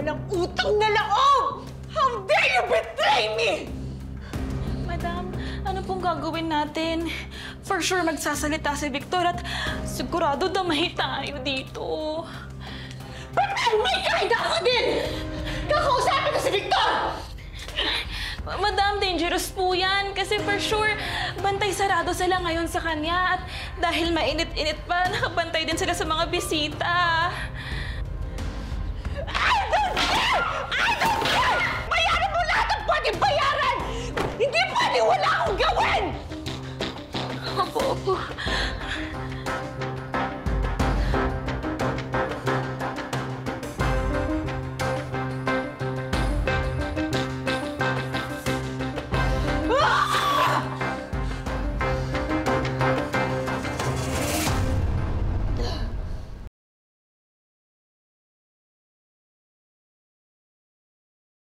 walang utang na loob! How dare you betray me! Madam, ano pong gagawin natin? For sure magsasalita si Victor at sigurado damay tayo dito. May kahit ako din! Kakausapin ko si Victor! Madam, dangerous po yan kasi for sure bantay sarado sila ngayon sa kanya at dahil mainit-init pa, nakabantay din sila sa mga bisita. I don't care! I don't care! Bayaran mo lahat ang pwedeng bayaran! Hindi pwede wala akong gawin! Opo.